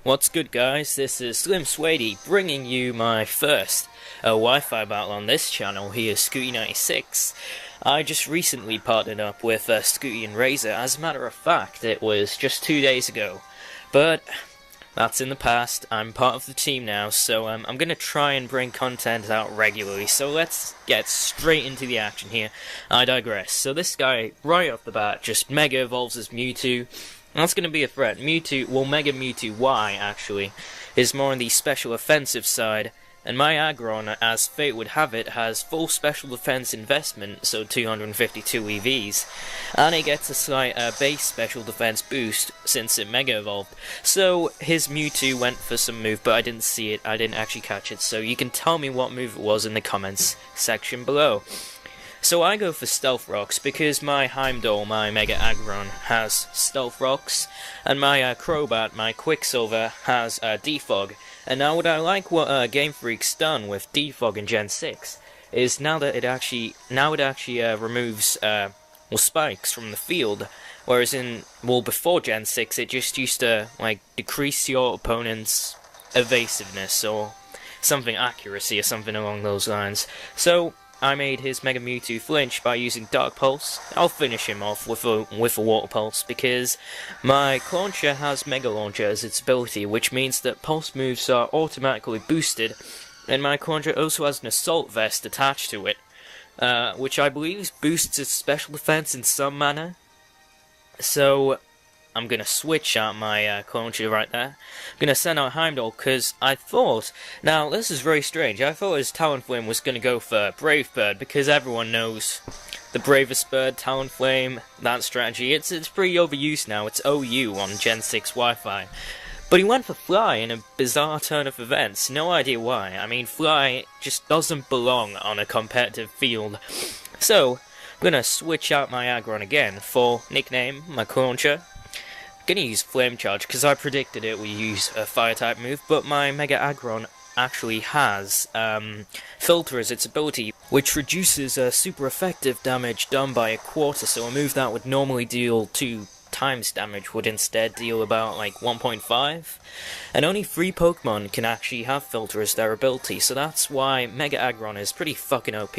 What's good, guys? This is Slim Suede bringing you my first Wi-Fi battle on this channel. Here, Scooty 96. I just recently partnered up with Scooty and Razor. As a matter of fact, it was just 2 days ago. But that's in the past. I'm part of the team now, so I'm going to try and bring content out regularly. So let's get straight into the action here. I digress. So this guy, right off the bat, just Mega Evolves as Mewtwo. That's going to be a threat. Mewtwo, well, Mega Mewtwo Y, actually, is more on the special offensive side, and my Aggron, as fate would have it, has full special defense investment, so 252 EVs, and it gets a slight base special defense boost since it Mega Evolved. So his Mewtwo went for some move, but I didn't see it, I didn't actually catch it, so you can tell me what move it was in the comments section below. So I go for Stealth Rocks because my Heimdall, my Mega Aggron, has Stealth Rocks, and my Crobat, my Quicksilver, has Defog. And now what I like what Game Freak's done with Defog in Gen 6 is now it actually removes spikes from the field, whereas before Gen 6 it just used to decrease your opponent's evasiveness or something, accuracy or something along those lines. So I made his Mega Mewtwo flinch by using Dark Pulse. I'll finish him off with a Water Pulse because my Clauncher has Mega Launcher as its ability, which means that Pulse moves are automatically boosted, and my Clauncher also has an Assault Vest attached to it, which I believe boosts its special defense in some manner. So I'm going to switch out my Clauncher right there. I'm going to send out Heimdall because I thought, now this is very strange, I thought his Talonflame was going to go for Brave Bird because everyone knows the bravest bird, Talonflame, that strategy. It's pretty overused now, it's OU on Gen 6 Wi-Fi. But he went for Fly in a bizarre turn of events, no idea why. I mean, Fly just doesn't belong on a competitive field. So, I'm going to switch out my Aggron again for nickname, my Clauncher. Gonna use Flame Charge because I predicted it would use a fire type move, but my Mega Aggron actually has Filter as its ability, which reduces super effective damage done by a quarter, so a move that would normally deal 2 times damage would instead deal about 1.5, and only 3 Pokemon can actually have Filter as their ability, so that's why Mega Aggron is pretty fucking OP.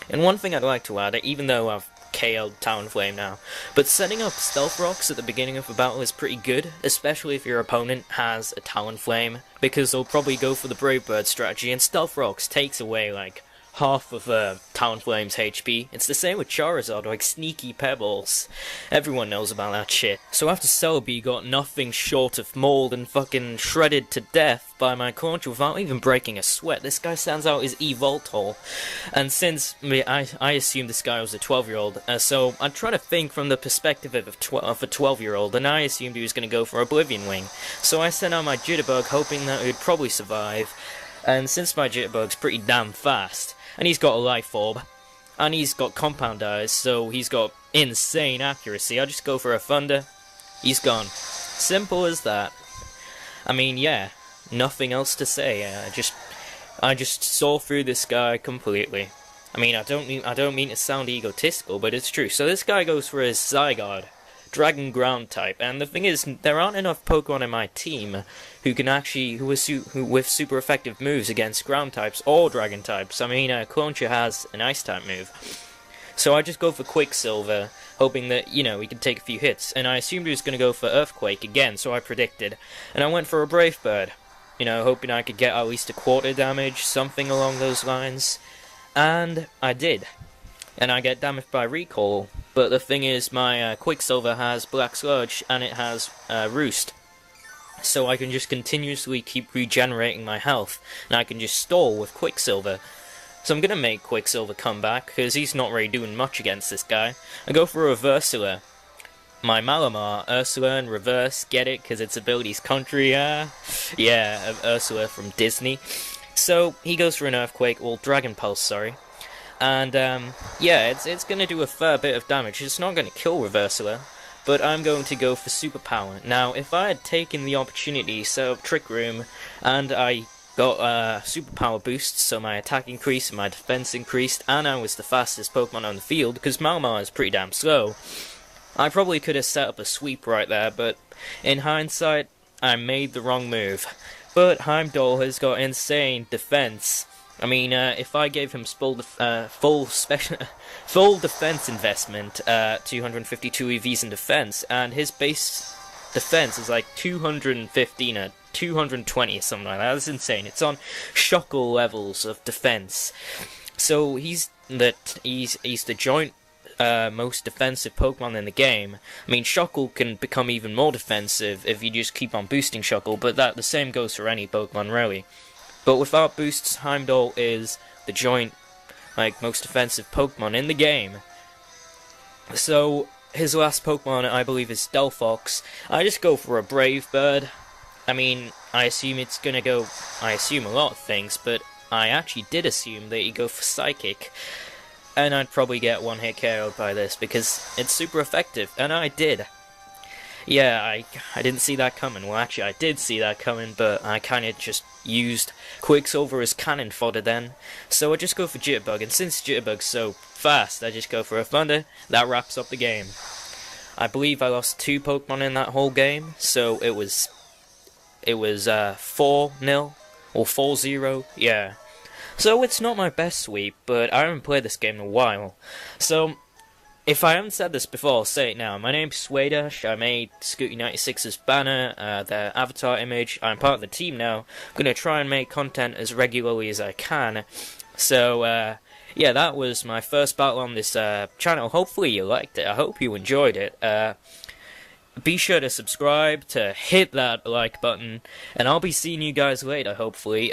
And one thing I'd like to add, even though I've KO'd Talonflame now, but setting up Stealth Rocks at the beginning of a battle is pretty good, especially if your opponent has a Talonflame, because they'll probably go for the Brave Bird strategy, and Stealth Rocks takes away half of Talonflame's HP. It's the same with Charizard, Sneaky Pebbles. Everyone knows about that shit. So after Celebi got nothing short of mauled and fucking shredded to death by my Clauncher without even breaking a sweat, this guy stands out his E-Voltol. And since I assumed this guy was a 12-year-old, so I try to think from the perspective of a 12-year-old, and I assumed he was going to go for Oblivion Wing. So I sent out my Jitterbug hoping that it would probably survive, and since my Jitterbug's pretty damn fast, and he's got a Life Orb, and he's got Compound Eyes, so he's got insane accuracy. I just go for a Thunder, he's gone. Simple as that. I mean, yeah, nothing else to say. I just saw through this guy completely. I mean, I don't mean to sound egotistical, but it's true. So this guy goes for his Zygarde, Dragon Ground type, and the thing is, there aren't enough Pokemon in my team who can actually, who with super effective moves against Ground types or Dragon types. I mean, Clauncher has an Ice type move, so I just go for Quicksilver, hoping that, he can take a few hits, and I assumed he was going to go for Earthquake again, so I predicted, and I went for a Brave Bird, hoping I could get at least a quarter damage, something along those lines, and I did. And I get damaged by Recall, but the thing is, my Quicksilver has Black Sludge, and it has Roost. So I can just continuously keep regenerating my health, and I can just stall with Quicksilver. So I'm gonna make Quicksilver come back, because he's not really doing much against this guy. I go for a Reversula. My Malamar, Ursula in reverse, get it, because its ability's country, yeah, Ursula from Disney. So he goes for an Earthquake, well, Dragon Pulse, sorry. And, yeah, it's going to do a fair bit of damage. It's not going to kill Reversula, but I'm going to go for Superpower. Now, if I had taken the opportunity to set up Trick Room, and I got Superpower boosts, so my attack increased, and my defense increased, and I was the fastest Pokemon on the field, because Malamar is pretty damn slow, I probably could have set up a sweep right there, but in hindsight, I made the wrong move. But Heimdall has got insane defense. I mean, if I gave him full defense investment, 252 EVs in defense, and his base defense is like 215 or 220 or something like that. That's insane. It's on Shockle levels of defense. So he's the joint most defensive Pokemon in the game. I mean, Shockle can become even more defensive if you just keep on boosting Shockle, but the same goes for any Pokemon, really. But without boosts, Heimdall is the joint, most defensive Pokemon in the game. So, his last Pokemon, I believe, is Delphox. I just go for a Brave Bird. I mean, I assume it's gonna go... I assume a lot of things, but I actually did assume that he'd go for Psychic. And I'd probably get one-hit KO'd by this, because it's super effective, and I did. Yeah, I didn't see that coming. Well, actually, I did see that coming, but I kinda just used Quicksilver as cannon fodder then. So I just go for Jitterbug, and since Jitterbug's so fast, I just go for a Thunder. That wraps up the game. I believe I lost 2 Pokemon in that whole game, so it was 4-0, or 4-0, yeah. So it's not my best sweep, but I haven't played this game in a while. So, if I haven't said this before, I'll say it now. My name's Suedeash. I made Scooty 96's banner, their avatar image. I'm part of the team now. I'm going to try and make content as regularly as I can. So, yeah, that was my first battle on this channel. Hopefully you liked it. I hope you enjoyed it. Be sure to subscribe, to hit that like button, and I'll be seeing you guys later, hopefully.